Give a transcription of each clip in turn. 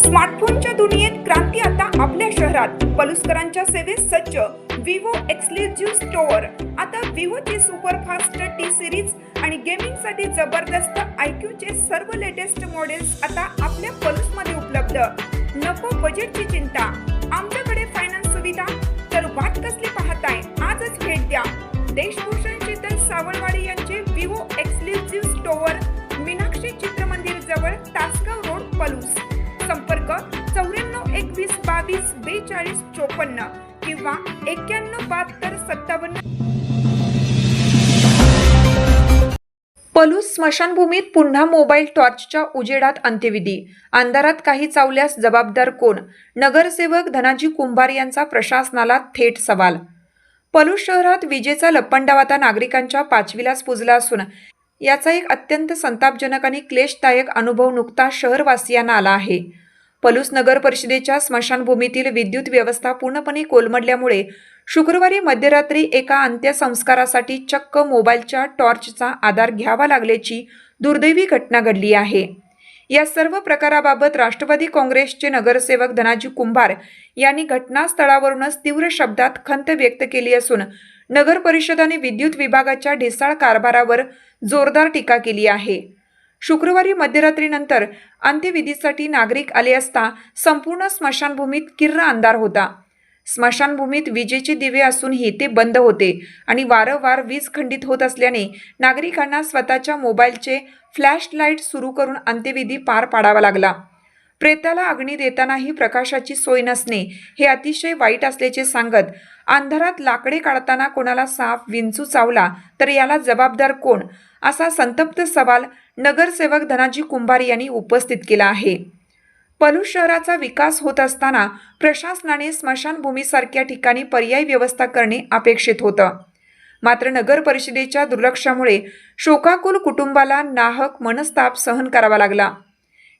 स्मार्टफोनच्या दुनियेत क्रांती आता आपल्या शहरात. पलुसकरांच्या सेवेत सज्ज विवो एक्सक्लुझिव्ह स्टोअर. आता विवोची सुपरफास्ट टी सिरीज आणि गेमिंगसाठी जबरदस्त आयक्यूचे सर्व लेटेस्ट मॉडेल्स आता आपल्या पलुसमध्ये उपलब्ध. नको बजेटची चिंता, आमच्याकडे फायनान्स सुविधा. तर वाट कसली पाहताय, आजच भेट द्या. देशभूषण शीतल सावळवाडी यांचे Vivo exclusive store, Meenakshi Chitramandir जवळ, तासगाव रोड, पलूस. संपर्क 94 21 22 42 54 किंवा 91 72 57. पलूस स्मशानभूमीत पुन्हा मोबाईल टॉर्चच्या उजेडात अंत्यविधी. अंधारात काही चावल्यास जबाबदार कोण? नगरसेवक धनाजी कुंभार यांचा प्रशासनाला थेट सवाल. पलूस शहरात विजेचा लपंडाव आता नागरिकांच्या पाचवीलाच पुजला असून याचा एक अत्यंत संतापजनक आणि क्लेशदायक अनुभव नुकताच शहरवासियांना आला आहे. पलूस नगर परिषदेच्या स्मशानभूमीतील विद्युत व्यवस्था पूर्णपणे कोलमडल्यामुळे शुक्रवारी मध्यरात्री एका अंत्यसंस्कारासाठी चक्क मोबाईलच्या टॉर्चचा आधार घ्यावा लागल्याची दुर्दैवी घटना घडली आहे. या सर्व प्रकाराबाबत राष्ट्रवादी काँग्रेसचे नगरसेवक धनाजी कुंभार यांनी घटनास्थळावरूनच तीव्र शब्दात खंत व्यक्त केली असून नगर परिषद आणि विद्युत विभागाच्या ढिसाळ कारभारावर जोरदार टीका केली आहे. शुक्रवारी मध्यरात्रीनंतर अंत्यविधीसाठी नागरिक आले असता संपूर्ण स्मशानभूमीत किर्र अंधार होता. स्मशानभूमीत विजेचे दिवे असूनही ते बंद होते आणि वारंवार वीज खंडित होत असल्याने नागरिकांना स्वतःच्या मोबाईलचे फ्लॅश लाईट सुरू करून अंत्यविधी पार पाडावा लागला. प्रेताला अग्नी देतानाही प्रकाशाची सोय नसणे हे अतिशय वाईट असल्याचे सांगत अंधारात लाकडे काढताना कोणाला साप विंचू चावला तर याला जबाबदार कोण, असा संतप्त सवाल नगरसेवक धनाजी कुंभार यांनी उपस्थित केला आहे. पलूस शहराचा विकास होत असताना प्रशासनाने स्मशानभूमीसारख्या ठिकाणी पर्यायी व्यवस्था करणे अपेक्षित होतं. मात्र नगर परिषदेच्या दुर्लक्षामुळे शोकाकुल कुटुंबाला नाहक मनस्ताप सहन करावा लागला.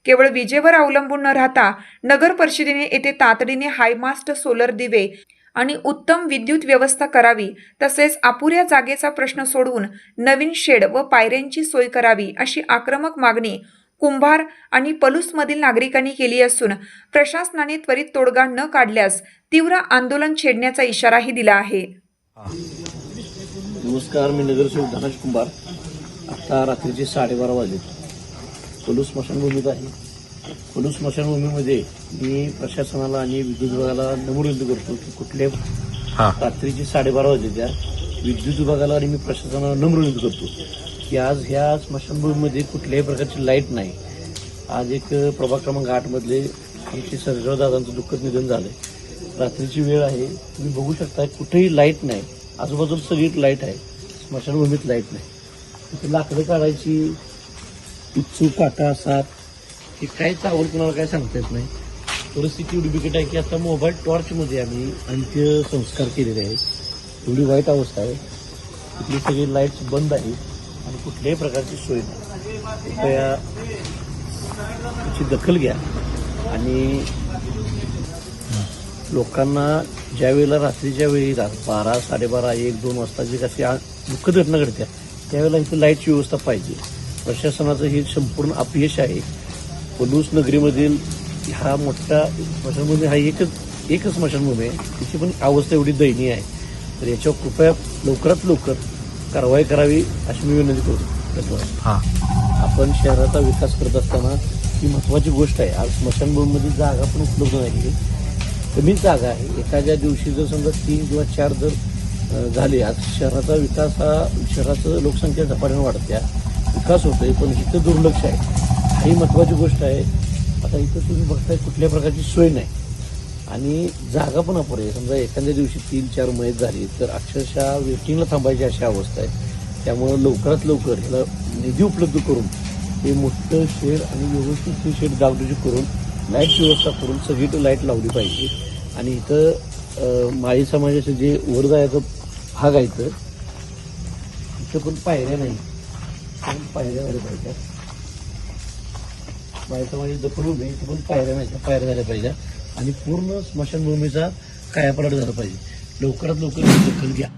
केवळ विजेवर अवलंबून न राहता नगर परिषदेने येथे तातडीने हायमास्ट सोलर दिवे आणि उत्तम विद्युत व्यवस्था करावी, तसेच अपुऱ्या जागेचा प्रश्न सोडवून नवीन शेड व पायऱ्यांची सोय करावी, अशी आक्रमक मागणी कुंभार आणि पलूसमधील नागरिकांनी केली असून प्रशासनाने त्वरित तोडगा न काढल्यास तीव्र आंदोलन छेडण्याचा इशाराही दिला आहे. नमस्कार, मी नगरसेवक धनाजी कुंभार. आता रात्रीचे 12:30 वाजले. पलूस स्मशानभूमीत आहे. पलूस स्मशानभूमीमध्ये मी प्रशासनाला आणि विद्युत विभागाला नम्र विनंती करतो की कुठल्या रात्रीचे 12:30 वाजले त्या विद्युत विभागाला आणि मी प्रशासनाला नम्र विनंती करतो की आज ह्या स्मशानभूमीमध्ये कुठल्याही प्रकारची लाईट नाही. आज एक प्रभाग क्रमांक 8 मधले आमचे सर्जेराव दादांचं दुःखद निधन झालंय. रात्रीची वेळ आहे, तुम्ही बघू शकता कुठेही लाईट नाही. आजूबाजूला सगळी लाईट आहे, स्मशानभूमीत लाईट नाही. तिथे लाकडं काढायची इच्छू काटा साप हे काय चावल कुणाला काय सांगता येत नाही. परिस्थिती एवढी बिकट आहे की आता मोबाईल टॉर्चमध्ये आम्ही अंत्यसंस्कार केलेले आहेत. एवढी वाईट अवस्था आहे. तिथली सगळी लाईट्स बंद आहे आणि कुठल्याही प्रकारची सोय नाही. कृपया त्याची दखल घ्या आणि लोकांना ज्या वेळेला रात्रीच्या वेळी 12, 12:30, 1, 2 वाजता जे कशी दुःखद घटना घडत्या त्यावेळेला इथं लाईटची व्यवस्था पाहिजे. प्रशासनाचं हे संपूर्ण अपयश आहे. पलूस नगरीमधील हा मोठा स्मशानभूमी हा एकच स्मशानभूमी आहे. तिची पण अवस्था एवढी दयनीय आहे. तर याच्यावर कृपया लवकरात लवकर कारवाई करावी अशी मी विनंती करतो. आपण शहराचा विकास करत असताना ही महत्त्वाची गोष्ट आहे. आज स्मशानभूमीमध्ये जागा पण उपलब्ध नाही, कमी जागा आहे. एखाद्या दिवशी जर समजा 3 किंवा 4 जर झाले, आज शहराचा विकास हा शहराचं लोकसंख्या झपाट्याने वाढत्या विकास होतोय, पण इथं दुर्लक्ष आहे. ही महत्त्वाची गोष्ट आहे. आता इथं तुम्ही बघताय कुठल्या प्रकारची सोय नाही आणि जागा पण अपुरी आहे. समजा एखाद्या दिवशी 3-4 मयत झाली तर अक्षरशः वेटिंगला थांबायची अशी अवस्था आहे. त्यामुळं लवकरात लवकर ह्याला निधी उपलब्ध करून हे मोठं शेड आणि व्यवस्थित शेड डागडुजी करून लाईटची व्यवस्था करून सगळी लाईट लावली पाहिजे. आणि इथं माळी समाजाचं जे वर जायचं भाग आहे इथं पण पायऱ्या नाही, पायऱ्या झाल्या पाहिजे. माळी समाजाची दखल उभी इथं पण पायऱ्या नाही, पायऱ्या झाल्या पाहिजे आणि पूर्ण स्मशानभूमीचा कायापालट झाला पाहिजे. लवकरात लवकर दखल घ्या.